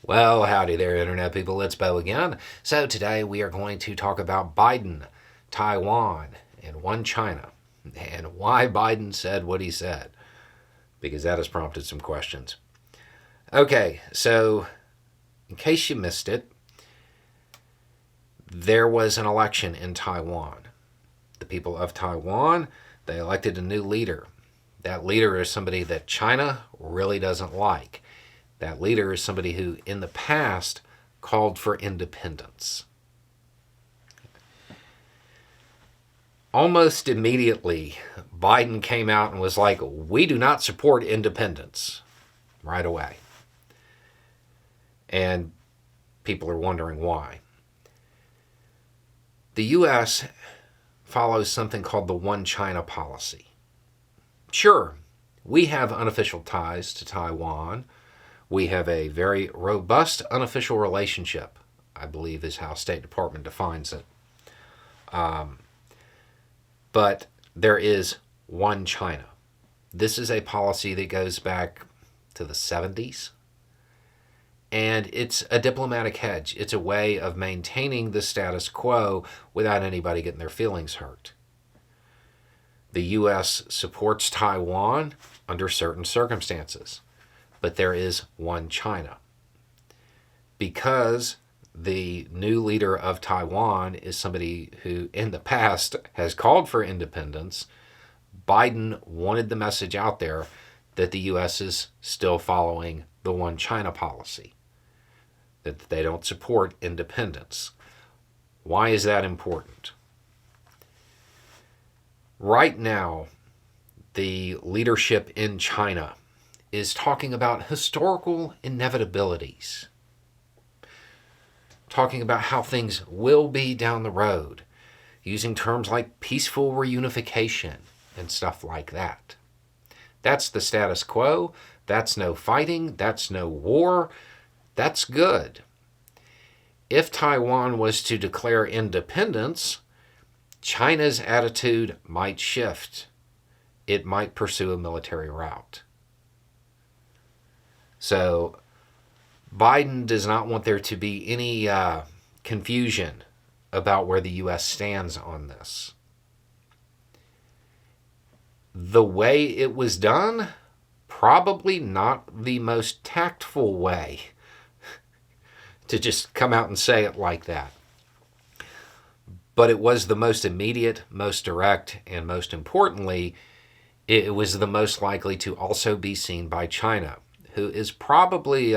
Well, howdy there, Internet people. It's Bo again. So, today we are going to talk about Biden, Taiwan, and one China, and why Biden said what he said, because that has prompted some questions. Okay, so in case you missed it, there was an election in Taiwan. The people of Taiwan, they elected a new leader. That leader is somebody that China really doesn't like. That leader is somebody who, in the past, called for independence. Almost immediately, Biden came out and was like, we do not support independence, right away. And people are wondering why. The U.S. follows something called the One China policy. Sure, we have unofficial ties to Taiwan. We have a very robust unofficial relationship, I believe is how State Department defines it. But there is one China. This is a policy that goes back to the 70s. And it's a diplomatic hedge. It's a way of maintaining the status quo without anybody getting their feelings hurt. The U.S. supports Taiwan under certain circumstances. But there is one China. Because the new leader of Taiwan is somebody who in the past has called for independence, Biden wanted the message out there that the U.S. is still following the one China policy, that they don't support independence. Why is that important? Right now, the leadership in China is talking about historical inevitabilities, talking about how things will be down the road, using terms like peaceful reunification and stuff like that. That's the status quo. That's no fighting. That's no war. That's good. If Taiwan was to declare independence, China's attitude might shift. It might pursue a military route. So Biden does not want there to be any confusion about where the U.S. stands on this. The way it was done, probably not the most tactful way to just come out and say it like that. But it was the most immediate, most direct, and most importantly, it was the most likely to also be seen by China, who is probably,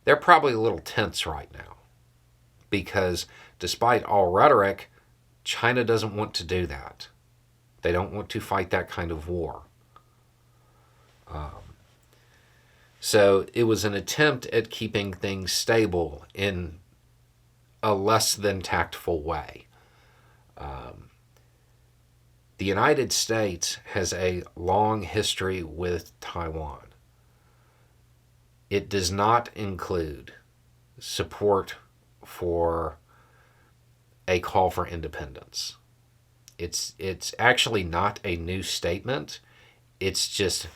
they're probably a little tense right now. Because despite all rhetoric, China doesn't want to do that. They don't want to fight that kind of war. So it was an attempt at keeping things stable in a less than tactful way. The United States has a long history with Taiwan. It does not include support for a call for independence. It's actually not a new statement. It's just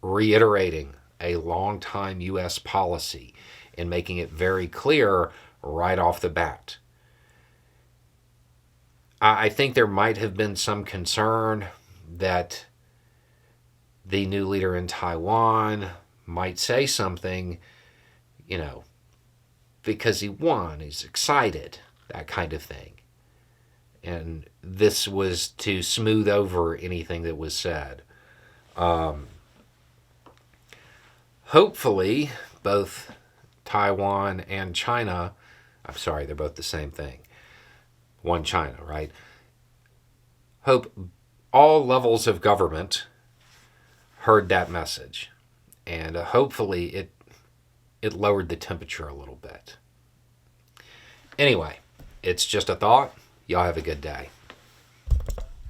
reiterating a long-time U.S. policy and making it very clear right off the bat. I think there might have been some concern that the new leader in Taiwan might say something, because he won, he's excited, that kind of thing. And this was to smooth over anything that was said. Hopefully, both Taiwan and China, I'm sorry, they're both the same thing. One China, right? Hope all levels of government heard that message. And hopefully it lowered the temperature a little bit. Anyway, it's just a thought. Y'all have a good day.